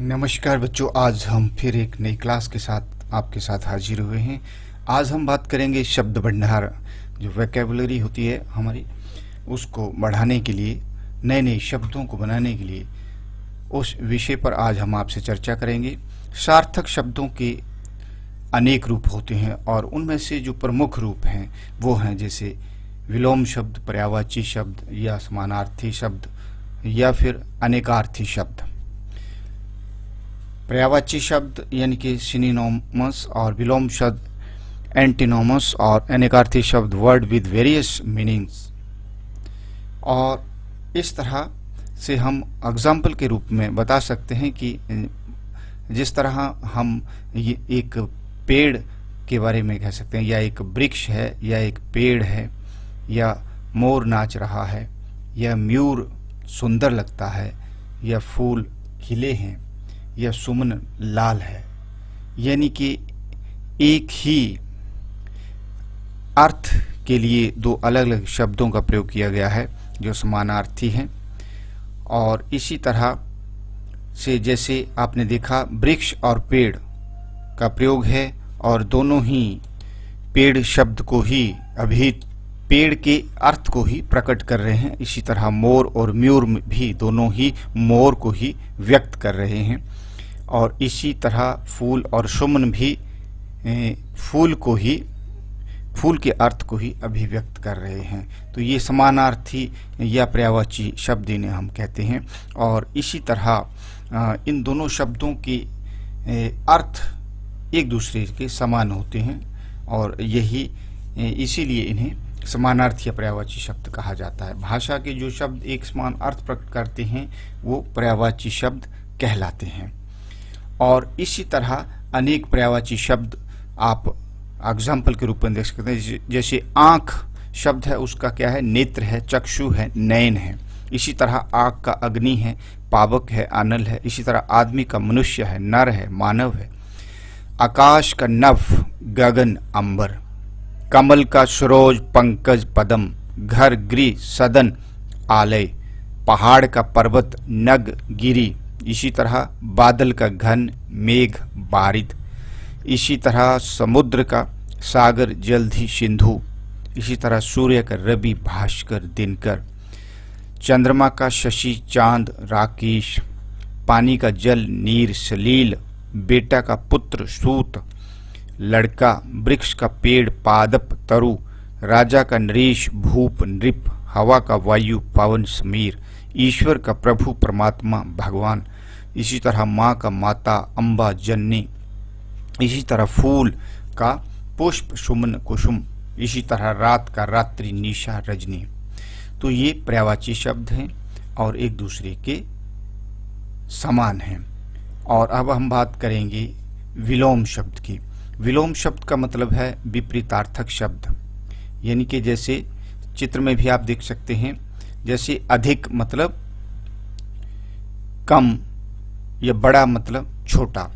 नमस्कार बच्चों, आज हम फिर एक नई क्लास के साथ आपके साथ हाजिर हुए हैं। आज हम बात करेंगे शब्द भंडार, जो वोकैबुलरी होती है हमारी, उसको बढ़ाने के लिए, नए नए शब्दों को बनाने के लिए, उस विषय पर आज हम आपसे चर्चा करेंगे। सार्थक शब्दों के अनेक रूप होते हैं और उनमें से जो प्रमुख रूप हैं वो हैं जैसे विलोम शब्द, पर्यायवाची शब्द या समानार्थी शब्द या फिर अनेकार्थी शब्द। पर्यायवाची शब्द यानी कि सिनोनिमस और विलोम शब्द एंटीनोमस और अनेकार्थी शब्द वर्ड विद वेरियस मीनिंग्स। और इस तरह से हम एग्जाम्पल के रूप में बता सकते हैं कि जिस तरह हम ये एक पेड़ के बारे में कह सकते हैं, या एक वृक्ष है, या एक पेड़ है, या मोर नाच रहा है, या मयूर सुंदर लगता है, या फूल खिले हैं, या सुमन लाल है। यानी कि एक ही अर्थ के लिए दो अलग अलग शब्दों का प्रयोग किया गया है जो समानार्थी हैं। और इसी तरह से जैसे आपने देखा वृक्ष और पेड़ का प्रयोग है, और दोनों ही पेड़ शब्द को ही अभी पेड़ के अर्थ को ही प्रकट कर रहे हैं। इसी तरह मोर और मयूर भी दोनों ही मोर को ही व्यक्त कर रहे हैं। और इसी तरह फूल और सुमन भी फूल के अर्थ को ही अभिव्यक्त कर रहे हैं। तो ये समानार्थी या पर्यायवाची शब्द इन्हें हम कहते हैं। और इसी तरह इन दोनों शब्दों के अर्थ एक दूसरे के समान होते हैं, और इसीलिए इन्हें समानार्थी या पर्यायवाची शब्द कहा जाता है। भाषा के जो शब्द एक समान अर्थ प्रकट करते हैं वो पर्यायवाची शब्द कहलाते हैं। और इसी तरह अनेक पर्यायवाची शब्द आप एग्जाम्पल के रूप में देख सकते हैं। जैसे आँख शब्द है, उसका क्या है? नेत्र है, चक्षु है, नयन है। इसी तरह आग का अग्नि है, पावक है, अनल है। इसी तरह आदमी का मनुष्य है, नर है, मानव है। आकाश का नभ, गगन, अंबर। कमल का सरोज, पंकज, पदम। घर, गृह, सदन, आलय। पहाड़ का पर्वत, नग, गिरी। इसी तरह बादल का घन, मेघ, बारिद। इसी तरह समुद्र का सागर, जलधि, सिंधु। इसी तरह सूर्य का रवि, भास्कर, दिनकर। चंद्रमा का शशि, चांद, राकेश। पानी का जल, नीर, सलील। बेटा का पुत्र, सूत, लड़का। वृक्ष का पेड़, पादप, तरु। राजा का नरेश, भूप, नृप। हवा का वायु, पवन, समीर। ईश्वर का प्रभु, परमात्मा, भगवान। इसी तरह माँ का माता, अम्बा, जननी। इसी तरह फूल का पुष्प, सुमन, कुसुम। इसी तरह रात का रात्रि, निशा, रजनी। तो ये पर्यायवाची शब्द हैं और एक दूसरे के समान हैं। और अब हम बात करेंगे विलोम शब्द की। विलोम शब्द का मतलब है विपरीतार्थक शब्द। यानी कि जैसे चित्र में भी आप देख सकते हैं, जैसे अधिक मतलब कम, या बड़ा मतलब छोटा।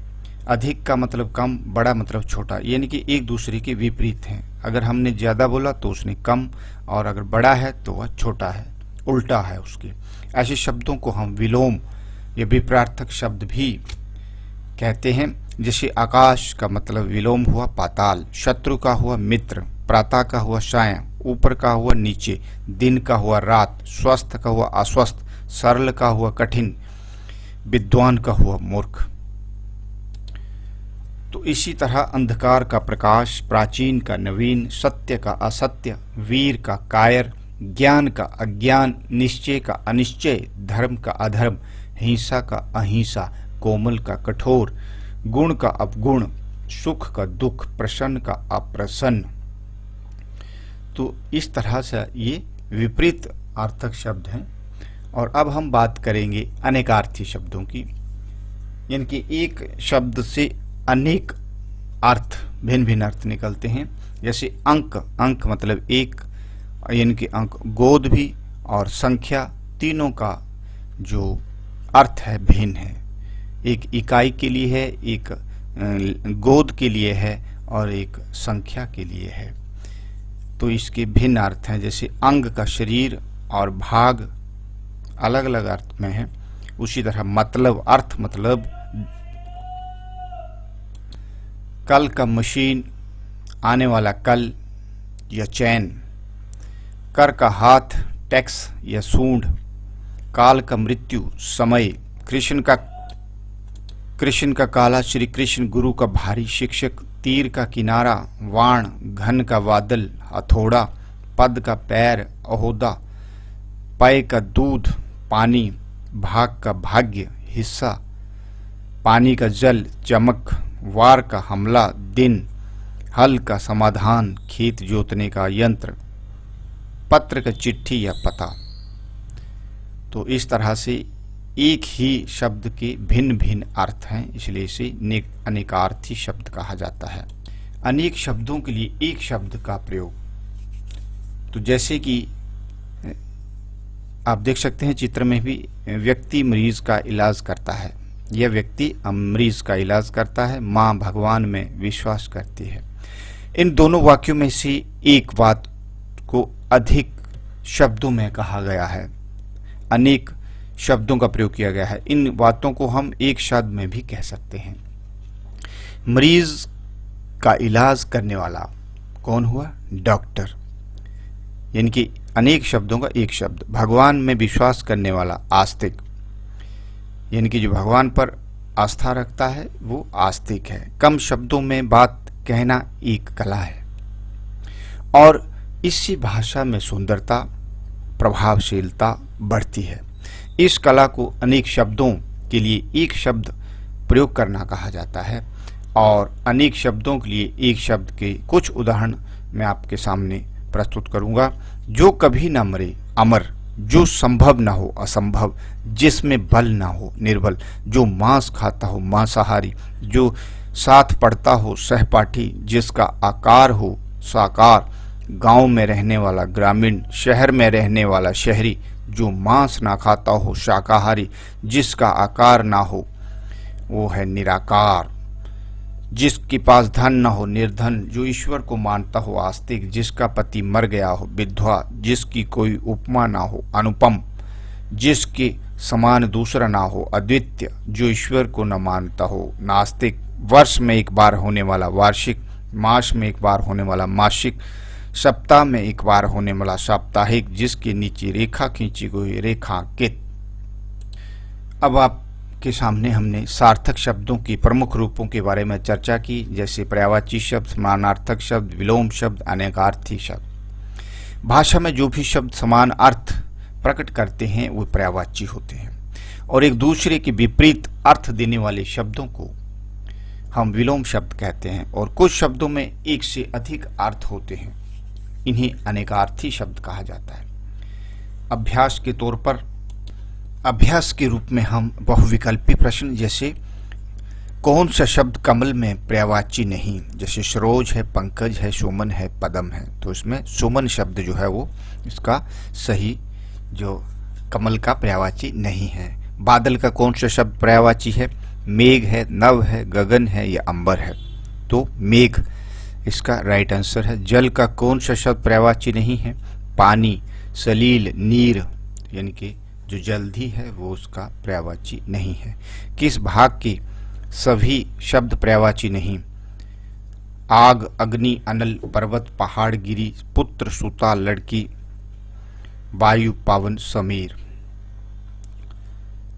अधिक का मतलब कम, बड़ा मतलब छोटा, यानी कि एक दूसरे के विपरीत हैं। अगर हमने ज़्यादा बोला तो उसने कम, और अगर बड़ा है तो वह छोटा है, उल्टा है उसके। ऐसे शब्दों को हम विलोम या विपरीतार्थक शब्द भी कहते हैं। जैसे आकाश का मतलब विलोम हुआ पाताल, शत्रु का हुआ मित्र, प्रातः का हुआ सायं, ऊपर का हुआ नीचे, दिन का हुआ रात, स्वस्थ का हुआ अस्वस्थ, सरल का हुआ कठिन, विद्वान का हुआ मूर्ख। तो इसी तरह अंधकार का प्रकाश, प्राचीन का नवीन, सत्य का असत्य, वीर का कायर, ज्ञान का अज्ञान, निश्चय का अनिश्चय, धर्म का अधर्म, हिंसा का अहिंसा, कोमल का कठोर, गुण का अपगुण, सुख का दुख, प्रसन्न का अप्रसन्न। तो इस तरह से ये विपरीत अर्थक शब्द हैं। और अब हम बात करेंगे अनेकार्थी शब्दों की। यानी कि एक शब्द से अनेक अर्थ, भिन्न भिन्न अर्थ निकलते हैं। जैसे अंक, अंक मतलब एक, यानी कि अंक। गोद भी और संख्या, तीनों का जो अर्थ है भिन्न है। एक इकाई के लिए है, एक गोद के लिए है, और एक संख्या के लिए है। तो इसके भिन्न अर्थ हैं। जैसे अंग का शरीर और भाग अलग अलग अर्थ में है। उसी तरह मतलब, अर्थ मतलब कल का मशीन, आने वाला कल या चैन। कर का हाथ, टैक्स या सूंड। काल का मृत्यु, समय। कृष्ण का काला, श्री कृष्ण गुरु का भारी शिक्षक। तीर का किनारा, वाण। घन का बादल, हथौड़ा। पद का पैर, अहोदा। पय का दूध, पानी। भाग का भाग्य, हिस्सा। पानी का जल, चमक। वार का हमला, दिन। हल का समाधान, खेत जोतने का यंत्र। पत्र का चिट्ठी या पता। तो इस तरह से एक ही शब्द के भिन्न भिन्न अर्थ हैं, इसलिए इसे अनेकार्थी शब्द कहा जाता है। अनेक शब्दों के लिए एक शब्द का प्रयोग, तो जैसे कि आप देख सकते हैं चित्र में भी, व्यक्ति मरीज का इलाज करता है। यह व्यक्ति मरीज का इलाज करता है, माँ भगवान में विश्वास करती है। इन दोनों वाक्यों में से एक बात को अधिक शब्दों में कहा गया है, अनेक शब्दों का प्रयोग किया गया है। इन बातों को हम एक शब्द में भी कह सकते हैं। मरीज का इलाज करने वाला कौन हुआ? डॉक्टर। यानी कि अनेक शब्दों का एक शब्द। भगवान में विश्वास करने वाला, आस्तिक। यानी कि जो भगवान पर आस्था रखता है वो आस्तिक है। कम शब्दों में बात कहना एक कला है और इससे भाषा में सुंदरता, प्रभावशीलता बढ़ती है। इस कला को अनेक शब्दों के लिए एक शब्द प्रयोग करना कहा जाता है और अनेक शब्दों के लिए एक शब्द के कुछ उदाहरण मैं आपके सामने प्रस्तुत करूंगा। जो कभी न मरे, अमर। जो संभव न हो, असंभव। जिसमें बल न हो, निर्बल। जो मांस खाता हो, मांसाहारी। जो साथ पढ़ता हो, सहपाठी। जिसका आकार हो, साकार। गांव में रहने वाला, ग्रामीण। शहर में रहने वाला, शहरी। जो मांस ना खाता हो, शाकाहारी। जिसका आकार ना हो, वो है निराकार। जिसके पास धन न हो, निर्धन। जो ईश्वर को मानता हो, आस्तिक। जिसका पति मर गया हो, विधवा। जिसकी कोई उपमा ना हो, अनुपम। जिसके समान दूसरा ना हो, अद्वितीय। जो ईश्वर को न मानता हो, नास्तिक। वर्ष में एक बार होने वाला, वार्षिक। मास में एक बार होने वाला, मासिक। सप्ताह में एक बार होने वाला, साप्ताहिक। जिसके नीचे रेखा खींची गई, रेखांकित। अब आपके सामने हमने सार्थक शब्दों के प्रमुख रूपों के बारे में चर्चा की, जैसे पर्यायवाची शब्द, समानार्थक शब्द, विलोम शब्द, अनेकार्थी शब्द। भाषा में जो भी शब्द समान अर्थ प्रकट करते हैं वो पर्यायवाची होते हैं और एक दूसरे के विपरीत अर्थ देने वाले शब्दों को हम विलोम शब्द कहते हैं। और कुछ शब्दों में एक से अधिक अर्थ होते हैं, इन्हें अनेकार्थी शब्द कहा जाता है। अभ्यास के तौर पर, अभ्यास के रूप में हम बहुविकल्पी प्रश्न, जैसे कौन सा शब्द कमल में पर्यायवाची नहीं, जैसे सरोज है, पंकज है, सुमन है, पदम है, तो इसमें सुमन शब्द जो है वो इसका सही जो कमल का पर्यायवाची नहीं है। बादल का कौन सा शब्द पर्यायवाची है? मेघ है, नभ है, गगन है या अंबर है, तो मेघ इसका राइट आंसर है। जल का कौन सा शब्द पर्यायवाची नहीं है? पानी, सलील, नीर, यानी कि जो जल्दी है वो उसका पर्यायवाची नहीं है। किस भाग के सभी शब्द पर्यायवाची नहीं? आग, अग्नि, अनल, पर्वत, पहाड़, गिरी, पुत्र, सुता, लड़की, वायु, पवन, समीर।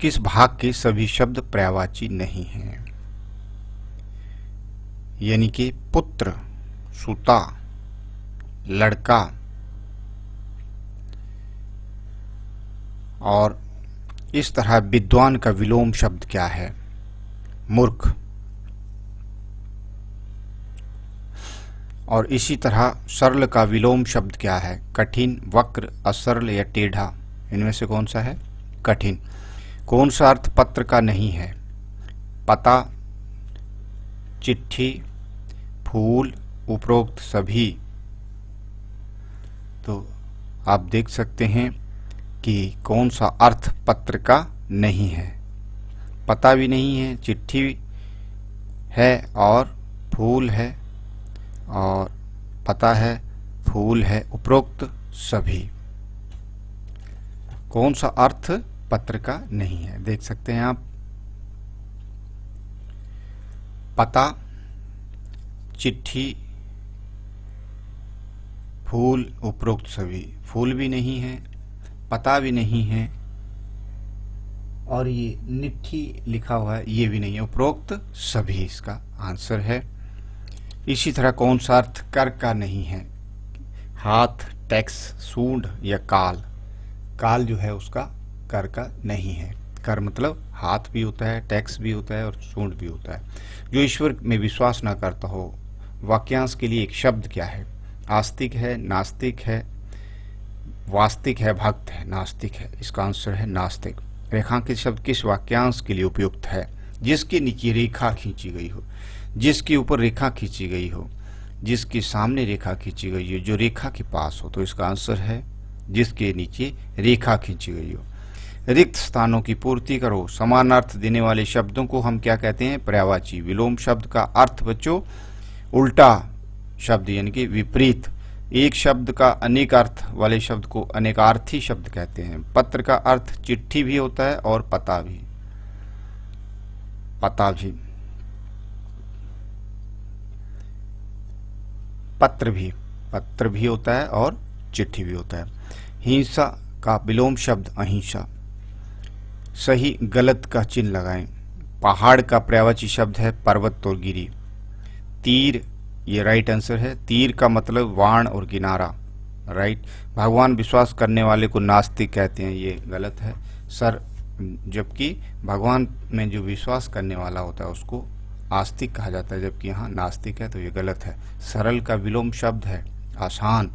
किस भाग के सभी शब्द पर्यायवाची नहीं हैं? यानी कि पुत्र, सुता, लड़का और इस तरह विद्वान का विलोम शब्द क्या है? मूर्ख। और इसी तरह सरल का विलोम शब्द क्या है? कठिन, वक्र, असरल या टेढ़ा, इनमें से कौन सा है? कठिन। कौन सा अर्थ पत्र का नहीं है? पता, चिट्ठी, फूल, उपरोक्त सभी। तो आप देख सकते हैं कि कौन सा अर्थ पत्र का नहीं है। पता भी नहीं है, चिट्ठी है और फूल है, और पता है, फूल है, उपरोक्त सभी। कौन सा अर्थ पत्र का नहीं है? देख सकते हैं आप। पता, चिट्ठी, फूल, उपरोक्त सभी। फूल भी नहीं है, पता भी नहीं है, और ये निट्ठी लिखा हुआ है ये भी नहीं है, उपरोक्त सभी इसका आंसर है। इसी तरह कौन सा अर्थ कर का नहीं है? हाथ, टैक्स, सूंड या काल। काल जो है उसका कर का नहीं है। कर मतलब हाथ भी होता है, टैक्स भी होता है और सूंड भी होता है। जो ईश्वर में विश्वास ना करता हो, वाक्यांश के लिए एक शब्द क्या है? आस्तिक है, नास्तिक है, वास्तिक है, भक्त है, नास्तिक है। इसका आंसर है नास्तिक। रेखांकित शब्द किस वाक्यांश के लिए उपयुक्त है? जिसके नीचे रेखा खींची गई हो, जिसके ऊपर रेखा खींची गई हो, जिसके सामने रेखा खींची गई हो, जो रेखा के पास हो। तो इसका आंसर है जिसके नीचे रेखा खींची गई हो। रिक्त स्थानों की पूर्ति करो। समान अर्थ देने वाले शब्दों को हम क्या कहते हैं? पर्यायवाची। विलोम शब्द का अर्थ बच्चों उल्टा शब्द यानी कि विपरीत। एक शब्द का अनेक अर्थ वाले शब्द को अनेकार्थी शब्द कहते हैं। पत्र का अर्थ चिट्ठी भी होता है और पता भी। पत्र भी होता है और चिट्ठी भी होता है। हिंसा का विलोम शब्द अहिंसा। सही गलत का चिन्ह लगाएं। पहाड़ का पर्यायवाची शब्द है पर्वत और गिरी। तीर, ये राइट आंसर है। तीर का मतलब वाण और किनारा, राइट। भगवान विश्वास करने वाले को नास्तिक कहते हैं, ये गलत है। सर, जबकि भगवान में जो विश्वास करने वाला होता है उसको आस्तिक कहा जाता है, जबकि यहाँ नास्तिक है, तो ये गलत है। सरल का विलोम शब्द है आसान।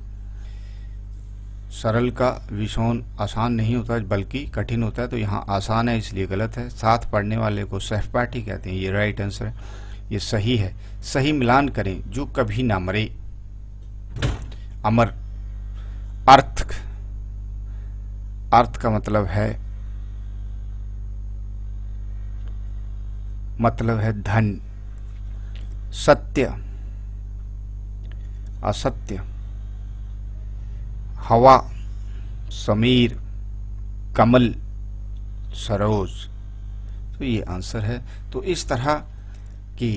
सरल का विलोम आसान नहीं होता बल्कि कठिन होता है, तो यहाँ आसान है इसलिए गलत है। साथ पढ़ने वाले को सहपाठी कहते हैं, ये राइट आंसर है, ये सही है। सही मिलान करें जो कभी ना मरे। अमर। अर्थ का मतलब है धन। सत्य, असत्य। हवा, समीर, कमल, सरोज। तो ये आंसर है। तो इस तरह की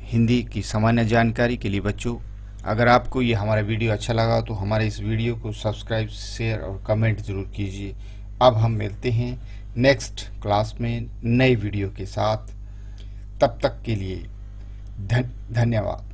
हिंदी की सामान्य जानकारी के लिए बच्चों, अगर आपको ये हमारा वीडियो अच्छा लगा तो हमारे इस वीडियो को सब्सक्राइब, शेयर और कमेंट जरूर कीजिए। अब हम मिलते हैं नेक्स्ट क्लास में नए वीडियो के साथ। तब तक के लिए धन्यवाद।